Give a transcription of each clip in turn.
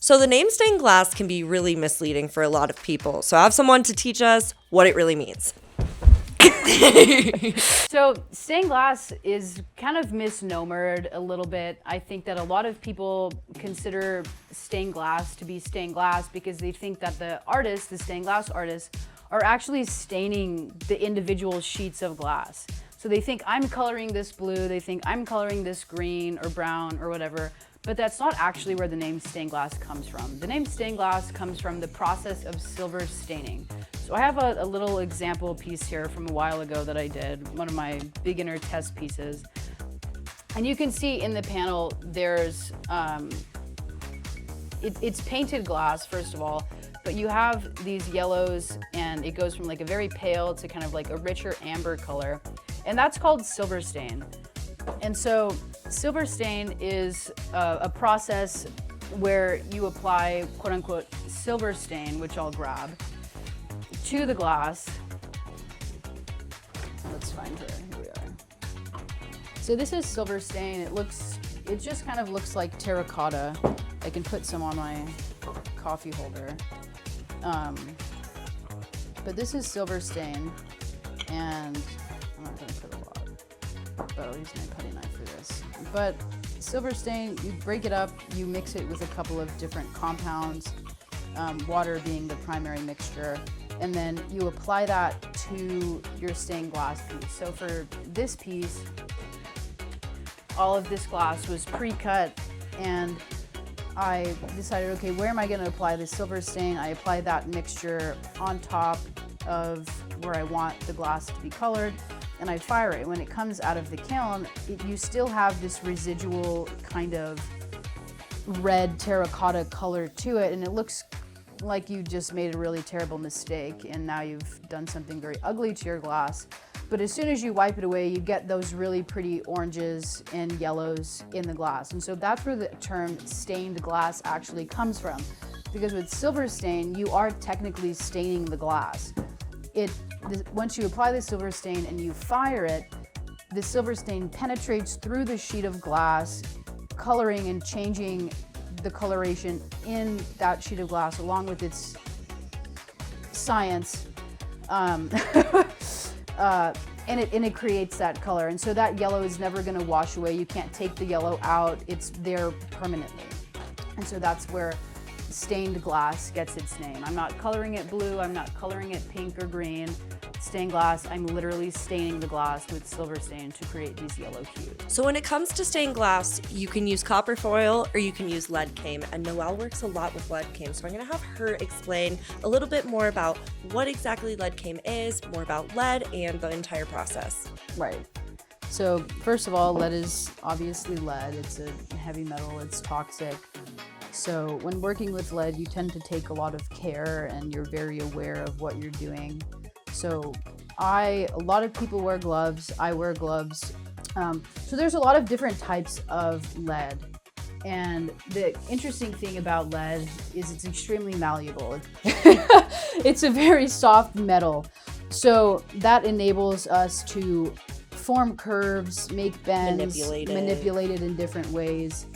So the name stained glass can be really misleading for a lot of people. So I have someone to teach us what it really means. So stained glass is kind of misnomered a little bit. I think that a lot of people consider stained glass to be stained glass because they think that the artists, the stained glass artists, are actually staining the individual sheets of glass. So they think I'm coloring this blue, they think I'm coloring this green or brown or whatever, but that's not actually where the name stained glass comes from. The name stained glass comes from the process of silver staining. So I have a little example piece here from a while ago that I did, one of my beginner test pieces. And you can see in the panel, there's, it's painted glass, first of all, but you have these yellows and it goes from like a very pale to kind of like a richer amber color. And that's called silver stain. And so silver stain is a process where you apply quote unquote silver stain, which I'll grab, to the glass. Let's find her, here we are. So this is silver stain. It just kind of looks like terracotta. I can put some on my coffee holder. But this is silver stain, and I'm not gonna put a lot, but I'll use my putty knife for this. But silver stain, you break it up, you mix it with a couple of different compounds, water being the primary mixture, and then you apply that to your stained glass piece. So for this piece, all of this glass was pre-cut, and I decided, okay, where am I going to apply this silver stain? I apply that mixture on top of where I want the glass to be colored, and I fire it. When it comes out of the kiln, you still have this residual kind of red terracotta color to it, and it looks like you just made a really terrible mistake, and now you've done something very ugly to your glass. But as soon as you wipe it away, you get those really pretty oranges and yellows in the glass. And so that's where the term stained glass actually comes from. Because with silver stain, you are technically staining the glass. Once you apply the silver stain and you fire it, the silver stain penetrates through the sheet of glass, coloring and changing the coloration in that sheet of glass along with its science. And it creates that color. And so that yellow is never gonna wash away. You can't take the yellow out. It's there permanently. And so that's where stained glass gets its name. I'm not coloring it blue. I'm not coloring it pink or green. Stained glass, I'm literally staining the glass with silver stain to create these yellow hues. So when it comes to stained glass, you can use copper foil or you can use lead came, and Noelle works a lot with lead came. So I'm gonna have her explain a little bit more about what exactly lead came is, more about lead and the entire process. Right. So first of all, lead is obviously lead. It's a heavy metal, it's toxic. So when working with lead, you tend to take a lot of care and you're very aware of what you're doing. So a lot of people wear gloves, I wear gloves. So there's a lot of different types of lead. And the interesting thing about lead is it's extremely malleable. It's a very soft metal. So that enables us to form curves, make bends, manipulate it in different ways.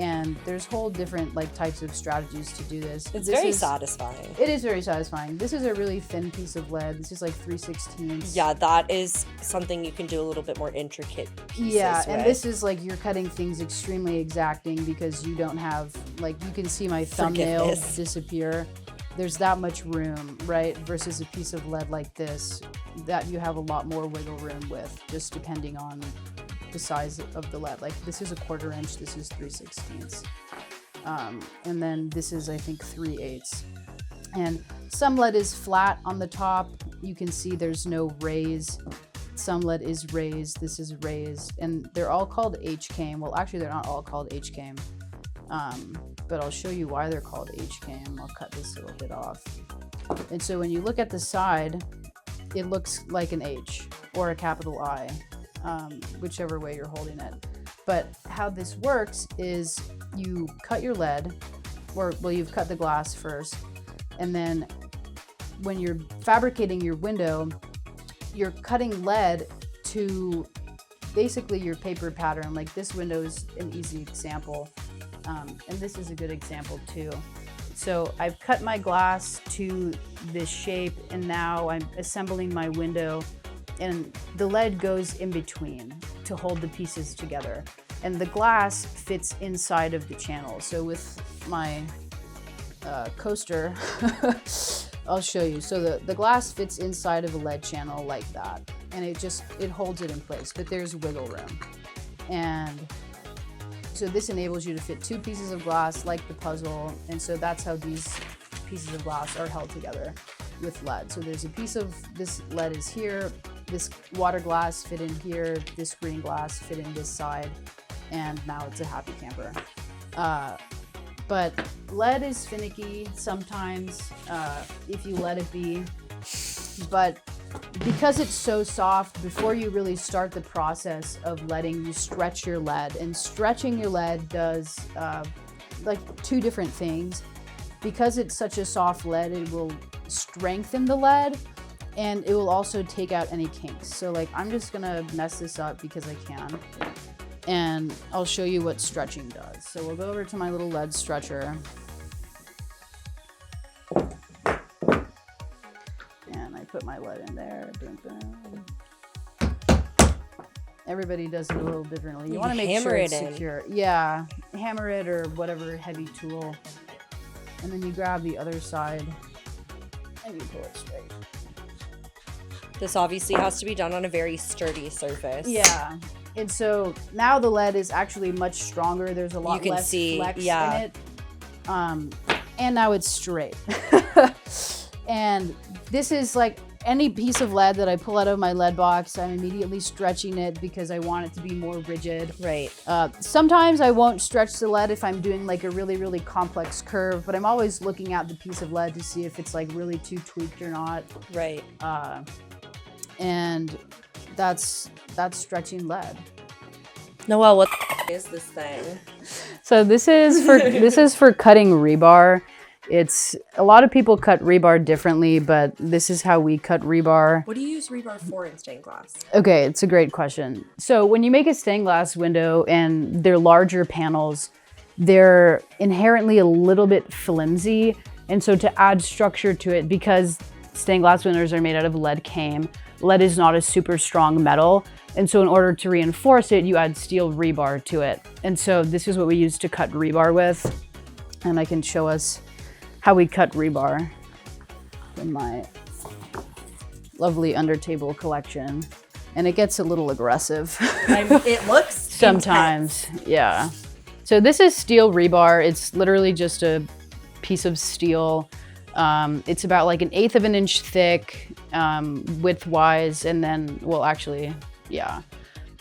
And there's whole different types of strategies to do this. It's very satisfying. It is very satisfying. This is a really thin piece of lead. This is like 3/16. Yeah, that is something you can do a little bit more intricate pieces Yeah, and with. this is you're cutting things extremely exacting because you don't have, you can see my thumbnail disappear. There's that much room, right? Versus a piece of lead like this that you have a lot more wiggle room with, just depending on the size of the lead. This is a 1/4 inch, this is 3/16. And then this is, I think, 3/8. And some lead is flat on the top. You can see there's no raise. Some lead is raised, this is raised, and they're all called H-came. Well, actually, they're not all called H-came, but I'll show you why they're called H-came. I'll cut this a little bit off. And so when you look at the side, it looks like an H or a capital I. Whichever way you're holding it. But how this works is you cut your lead, you've cut the glass first, and then when you're fabricating your window, you're cutting lead to basically your paper pattern. This window is an easy example. and this is a good example too. So I've cut my glass to this shape, and now I'm assembling my window, and the lead goes in between to hold the pieces together. And the glass fits inside of the channel. So with my coaster, I'll show you. So the glass fits inside of a lead channel like that, and it holds it in place, but there's wiggle room. And so this enables you to fit 2 pieces of glass like the puzzle, and so that's how these pieces of glass are held together with lead. So there's a piece of this lead is here, this water glass fit in here, this green glass fit in this side, and now it's a happy camper. But lead is finicky sometimes if you let it be, but because it's so soft, before you really start the process of leading, you stretch your lead, and stretching your lead does like 2 different things. Because it's such a soft lead, it will strengthen the lead, and it will also take out any kinks. So like, I'm just gonna mess this up because I can, and I'll show you what stretching does. So we'll go over to my little lead stretcher. And I put my lead in there. Boom, boom. Everybody does it a little differently. You want to make sure it's secure. Yeah, hammer it or whatever heavy tool. And then you grab the other side and you pull it straight. This obviously has to be done on a very sturdy surface. Yeah. And so now the lead is actually much stronger. There's a lot less flex in it. And now it's straight. And this is like any piece of lead that I pull out of my lead box, I'm immediately stretching it because I want it to be more rigid. Right. Sometimes I won't stretch the lead if I'm doing like a really, really complex curve, but I'm always looking at the piece of lead to see if it's like really too tweaked or not. Right. And that's stretching lead. Noel, what is this thing? So this is for cutting rebar. It's a lot of people cut rebar differently, but this is how we cut rebar. What do you use rebar for in stained glass? Okay, it's a great question. So when you make a stained glass window and they're larger panels, they're inherently a little bit flimsy. And so to add structure to it, because stained glass windows are made out of lead came, lead is not a super strong metal. And so in order to reinforce it, you add steel rebar to it. And so this is what we use to cut rebar with. And I can show us how we cut rebar in my lovely under table collection. And it gets a little aggressive. It looks sometimes, intense. Yeah. So this is steel rebar. It's literally just a piece of steel. It's about like 1/8 of an inch thick, width-wise, and then, well, actually, yeah,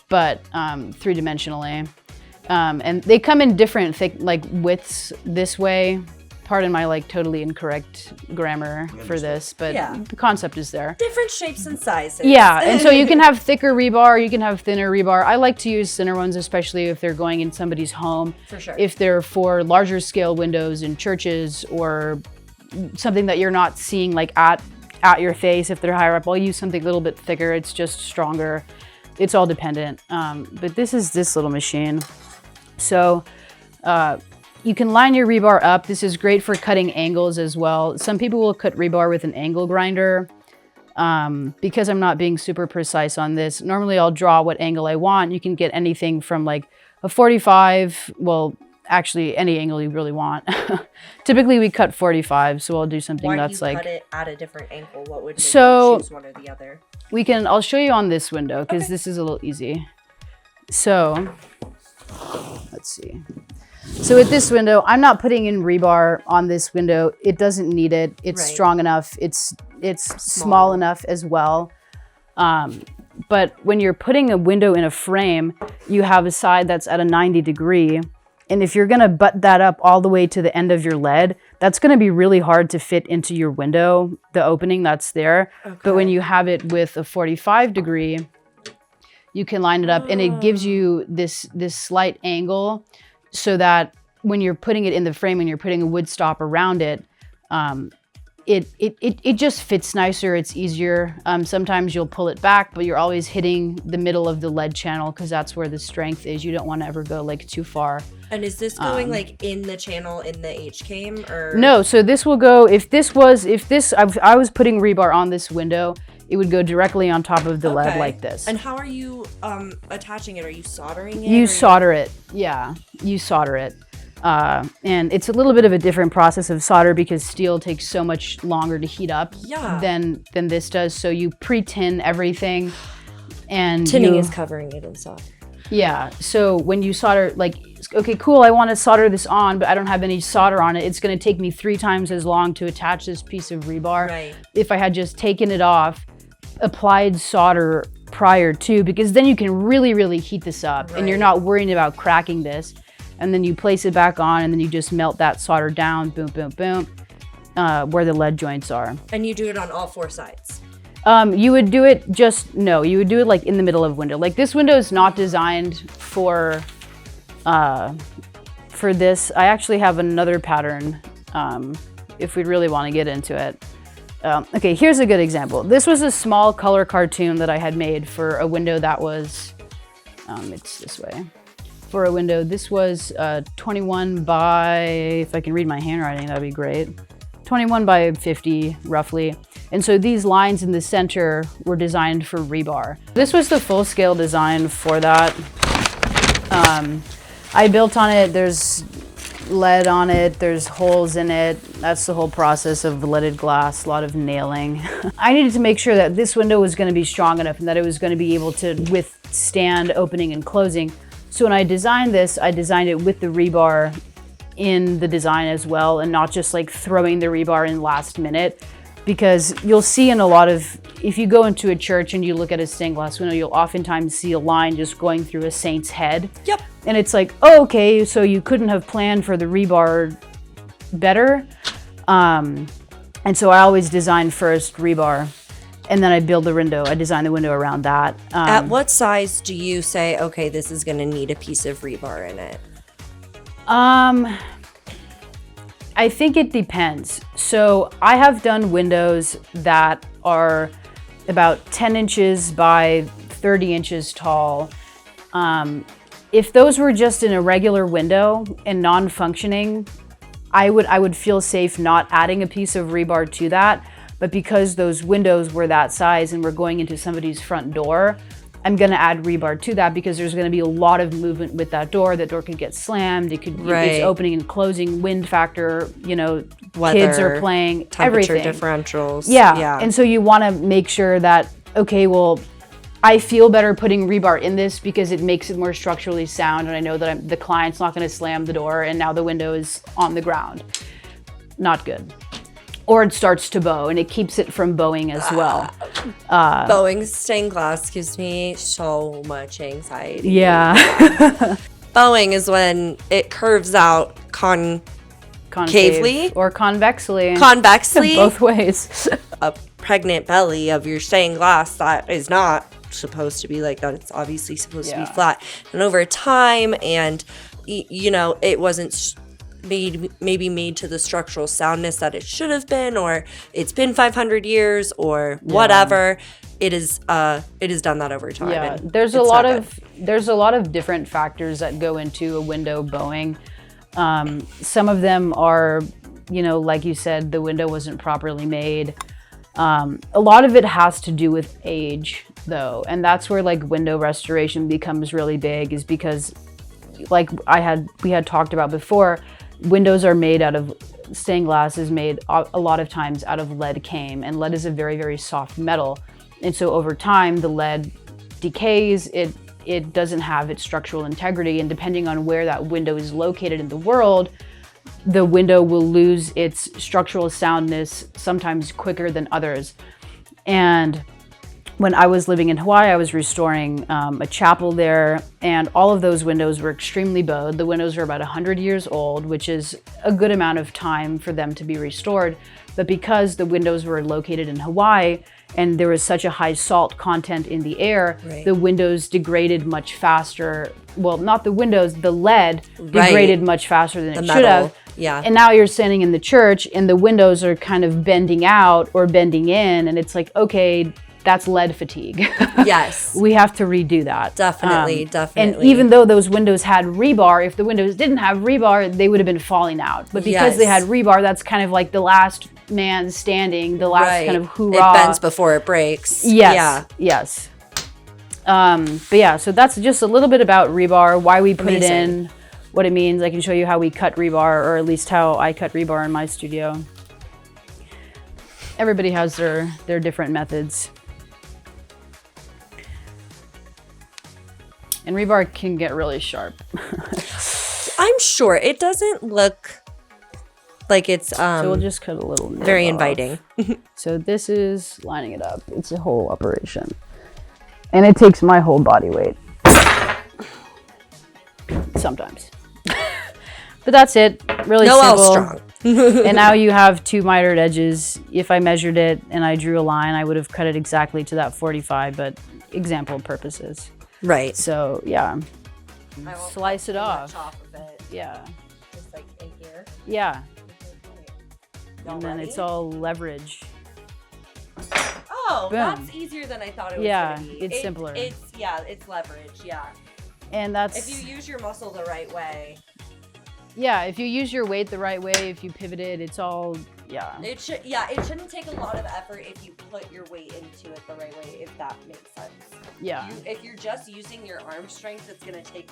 but 3-dimensionally. And they come in different thick, like widths this way. Pardon my like totally incorrect grammar for this, but yeah, the concept is there. Different shapes and sizes. Yeah, and so you can have thicker rebar, you can have thinner rebar. I like to use thinner ones, especially if they're going in somebody's home. For sure. If they're for larger scale windows in churches or something that you're not seeing like at your face. If they're higher up, I'll use something a little bit thicker. It's just stronger. It's all dependent. But this is this little machine. So you can line your rebar up. This is great for cutting angles as well. Some people will cut rebar with an angle grinder. Because I'm not being super precise on this, normally I'll draw what angle I want. You can get anything from like a 45, well, actually any angle you really want. Typically we cut 45, so I'll do something that's like... Why do you cut it at a different angle? What would make you choose one or the other? I'll show you on this window because this is a little easy. So, let's see. So with this window, I'm not putting in rebar on this window. It doesn't need it. It's strong enough. It's small enough as well. But when you're putting a window in a frame, you have a side that's at a 90 degree. And if you're gonna butt that up all the way to the end of your lead, that's gonna be really hard to fit into your window, the opening that's there. Okay. But when you have it with a 45 degree, you can line it up and it gives you this slight angle so that when you're putting it in the frame and you're putting a wood stop around it, it just fits nicer, it's easier. Sometimes you'll pull it back, but you're always hitting the middle of the lead channel because that's where the strength is. You don't want to ever go like too far And is this going like in the channel in the H-came or? No, so this will go, if I was putting rebar on this window, it would go directly on top of the lead like this. And how are you attaching it? Are you soldering it? You solder it. Yeah, you solder it. And it's a little bit of a different process of solder because steel takes so much longer to heat up than this does. So you pre-tin everything. And tinning is covering it in solder. Yeah, so when you solder, like, okay, cool, I want to solder this on, but I don't have any solder on it. It's going to take me 3 times as long to attach this piece of rebar. Right. If I had just taken it off, applied solder prior to, because then you can really, really heat this up and you're not worrying about cracking this. And then you place it back on and then you just melt that solder down, boom, boom, boom, where the lead joints are. And you do it on all 4 sides? You would do it you would do it like in the middle of window. Like this window is not designed for this. I actually have another pattern if we really want to get into it. Okay, here's a good example. This was a small color cartoon that I had made for a window that was, it's this way. For a window, this was 21 by, if I can read my handwriting, that'd be great. 21 by 50, roughly. And so these lines in the center were designed for rebar. This was the full-scale design for that. I built on it, there's lead on it, there's holes in it. That's the whole process of leaded glass, a lot of nailing. I needed to make sure that this window was going to be strong enough and that it was going to be able to withstand opening and closing. So when I designed this, I designed it with the rebar in the design as well, and not just like throwing the rebar in last minute. Because you'll see in a lot of, if you go into a church and you look at a stained glass window, you'll oftentimes see a line just going through a saint's head. Yep. And it's like, oh, okay, so you couldn't have planned for the rebar better. And so I always design first rebar, and then I build the window. I design the window around that. At what size do you say, okay, this is gonna need a piece of rebar in it? I think it depends. So I have done windows that are about 10 inches by 30 inches tall. If those were just in a regular window and non-functioning, I would feel safe not adding a piece of rebar to that. But because those windows were that size and we're going into somebody's front door, I'm going to add rebar to that because there's going to be a lot of movement with that door. That door could get slammed. It could it's opening and closing, wind factor, weather, kids are playing, temperature everything. Differentials. Yeah. And so you want to make sure that, okay, well, I feel better putting rebar in this because it makes it more structurally sound. And I know that the client's not going to slam the door and now the window is on the ground. Not good. Or it starts to bow, and it keeps it from bowing as well. Bowing stained glass gives me so much anxiety. Yeah. Bowing is when it curves out concavely. Or convexly. Convexly. Both ways. A pregnant belly of your stained glass that is not supposed to be like that. It's obviously supposed to be flat. And over time, and, it wasn't maybe made to the structural soundness that it should have been, or it's been 500 years or whatever. It is done that over time. Yeah, there's a lot of different factors that go into a window bowing. Some of them are, like you said, the window wasn't properly made. A lot of it has to do with age though, and that's where like window restoration becomes really big, is because like we had talked about before, windows are made out of, stained glass is made a lot of times out of lead came, and lead is a very, very soft metal. And so over time, the lead decays, it doesn't have its structural integrity, and depending on where that window is located in the world, the window will lose its structural soundness sometimes quicker than others. And when I was living in Hawaii, I was restoring a chapel there, and all of those windows were extremely bowed. The windows were about 100 years old, which is a good amount of time for them to be restored. But because the windows were located in Hawaii and there was such a high salt content in the air, the windows degraded much faster. Well, not the windows, the lead degraded much faster than it should have. Yeah. And now you're standing in the church and the windows are kind of bending out or bending in, and it's like, okay, that's lead fatigue. Yes. We have to redo that. Definitely. And even though those windows had rebar, if the windows didn't have rebar, they would have been falling out. But because they had rebar, that's kind of like the last man standing, the last kind of hoorah. It bends before it breaks. Yes. Yeah. Yes. But yeah, so that's just a little bit about rebar, why we put it in, what it means. I can show you how we cut rebar, or at least how I cut rebar in my studio. Everybody has their different methods. And rebar can get really sharp. I'm sure it doesn't look like it's so we'll just cut a little very inviting. So this is lining it up. It's a whole operation. And it takes my whole body weight. Sometimes. But that's it. Really simple. Strong. And now you have 2 mitered edges. If I measured it and I drew a line, I would have cut it exactly to that 45, but example purposes. Right. So yeah. Slice it off. Of it. Yeah. Just like in here. Yeah. And then it's all leverage. Oh, Boom. that's easier than I thought it was Yeah, gonna be. it's simpler. It's leverage, yeah. And that's... If you use your muscle the right way. Yeah, if you use your weight the right way, if you pivot it, it's all, yeah. It shouldn't take a lot of effort if you put your weight into it the right way, if that makes sense. Yeah. If you're just using your arm strength, it's going to take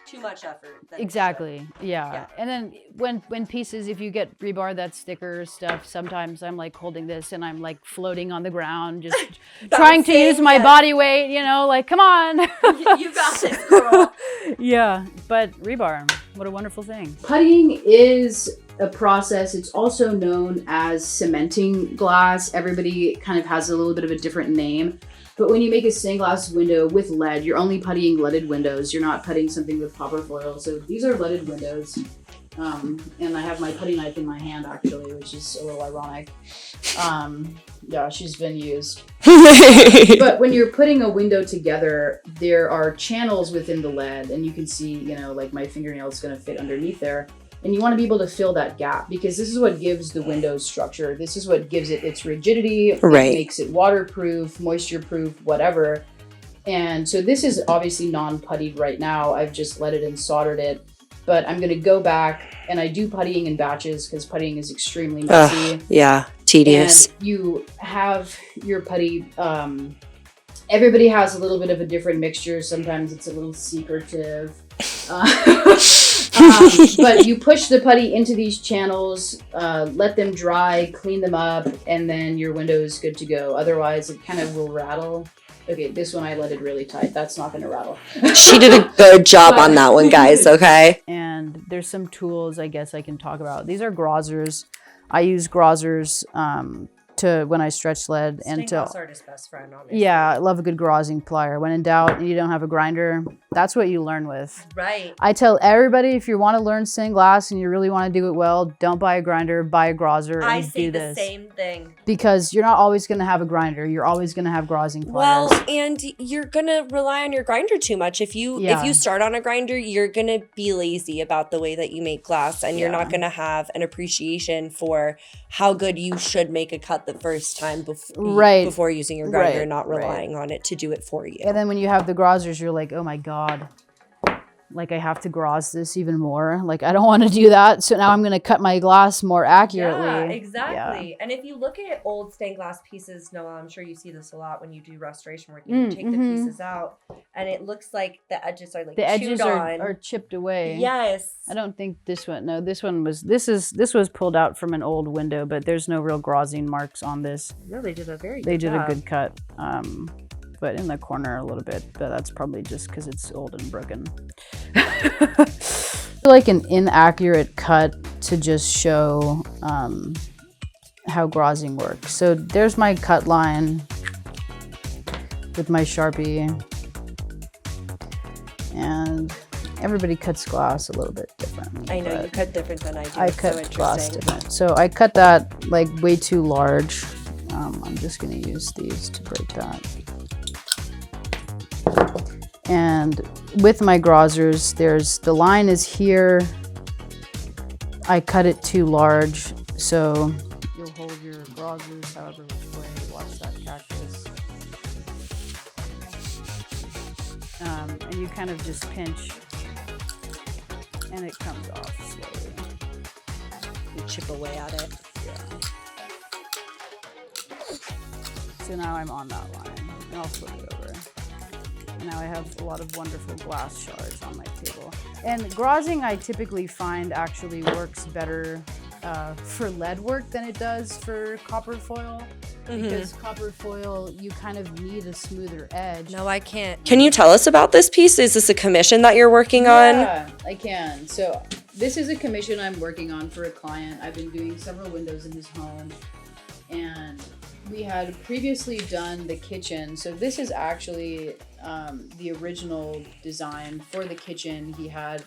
too much effort. Exactly. Yeah. And then when pieces, if you get rebar that's thicker stuff, sometimes I'm like holding this and I'm like floating on the ground, just trying to use my body weight, you know, like, come on. You got this, girl. Yeah. But rebar, what a wonderful thing. Puttying is a process. It's also known as cementing glass. Everybody kind of has a little bit of a different name. But when you make a stained glass window with lead, you're only puttying leaded windows. You're not puttying something with copper foil. So these are leaded windows. And I have my putty knife in my hand, actually, which is a little ironic. Yeah, she's been used. But when you're putting a window together, there are channels within the lead. And you can see, you know, like my fingernail is going to fit underneath there. And you want to be able to fill that gap because this is what gives the window structure. This is what gives it its rigidity. Right. It makes it waterproof, moisture-proof, whatever. And so this is obviously non-puttied right now. I've just leaded and soldered it. But I'm going to go back, and I do puttying in batches because puttying is extremely messy. Yeah, tedious. And you have your putty. Everybody has a little bit of a different mixture. Sometimes it's a little secretive. But you push the putty into these channels, let them dry, clean them up, and then your window is good to go. Otherwise, it kind of will rattle. Okay, this one I let it really tight. That's not going to rattle. She did a good job on that one, guys, okay? And there's some tools I guess I can talk about. These are grozzers. I use grozzers to when I stretch lead and to artist best friend, obviously. Yeah, I love a good grozzing plier. When in doubt and you don't have a grinder, that's what you learn with. Right. I tell everybody, if you want to learn stained glass and you really want to do it well, don't buy a grinder, buy a grozzer and do this. I say the same thing. Because you're not always going to have a grinder. You're always going to have grozzing pliers. Well, and you're going to rely on your grinder too much. If you start on a grinder, you're going to be lazy about the way that you make glass, and you're not going to have an appreciation for how good you should make a cut the first time before using your grinder, not relying on it to do it for you. And then when you have the grozzers, you're like, oh my God, like I have to groz this even more. Like I don't want to do that. So now I'm going to cut my glass more accurately. Yeah, exactly. Yeah. And if you look at old stained glass pieces, Noel, I'm sure you see this a lot when you do restoration work. You take the pieces out and it looks like the edges are like the edges are chipped away. Yes. I don't think this one, no, this was pulled out from an old window, but there's no real grozzing marks on this. No, they did a very good job. A good cut. But in the corner a little bit, but that's probably just because it's old and broken. Like an inaccurate cut to just show how grozzing works. So there's my cut line with my Sharpie, and everybody cuts glass a little bit different. I know you cut different than I do. I cut glass different. So I cut that like way too large. I'm just gonna use these to break that. And with my grozzers, the line is here. I cut it too large, so you'll hold your grozzers however which way. Watch that cactus. And you kind of just pinch, and it comes off slowly. You chip away at it. Yeah. So now I'm on that line, and I'll flip it over. Now I have a lot of wonderful glass shards on my table. And grazing I typically find actually works better for lead work than it does for copper foil. Because copper foil, you kind of need a smoother edge. No, I can't. Can you tell us about this piece? Is this a commission that you're working on? Yeah, I can. So this is a commission I'm working on for a client. I've been doing several windows in his home, and we had previously done the kitchen. So this is actually the original design for the kitchen. He had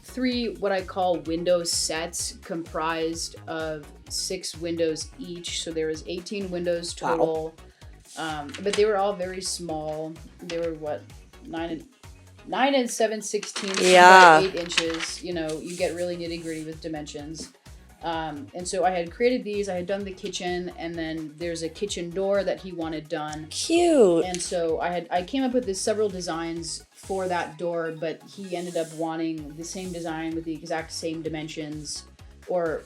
3 what I call window sets comprised of 6 windows each. So there was 18 windows total. Wow. But they were all very small. They were 9 and 7/16 by 8 inches. You know, you get really nitty gritty with dimensions. And so I had created these, I had done the kitchen, and then there's a kitchen door that he wanted done. Cute. And so I came up with several designs for that door, but he ended up wanting the same design with the exact same dimensions, or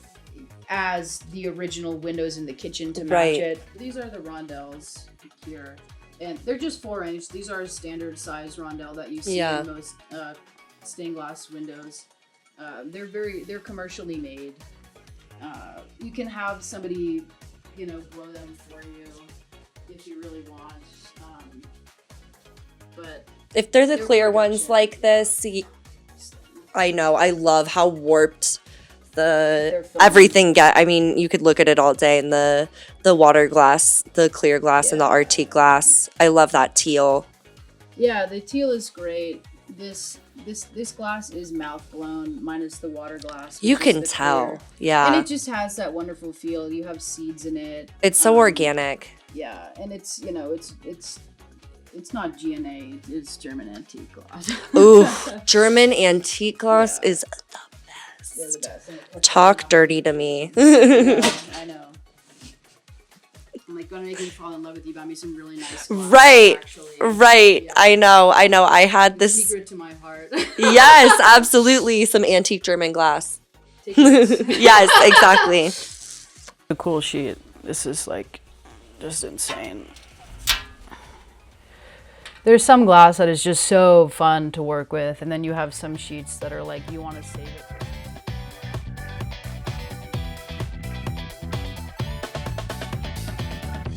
as the original windows in the kitchen to match it. These are the rondelles here, and they're just 4-inch. These are standard size rondelle that you see in most stained glass windows. They're commercially made. You can have somebody, you know, blow them for you if you really want. But if they're the clear ones like this, I know. I love how warped everything get. I mean, you could look at it all day in the water glass, the clear glass, and the RT glass. I love that teal. Yeah, the teal is great. This glass is mouth blown minus the water glass. You can tell. Clear. Yeah. And it just has that wonderful feel. You have seeds in it. It's so organic. Yeah, and it's, you know, it's not GNA, it's German antique glass. Ooh, German antique glass is the best. They're the best. Talk dirty to me. Yeah, I know. I'm like, gonna make me fall in love with you, buy me some really nice glass. Right, actually. right. Yeah. I know. I had this secret to my heart. Yes, absolutely. Some antique German glass. Yes, exactly. A cool sheet. This is like just insane. There's some glass that is just so fun to work with, and then you have some sheets that are like, you want to save it.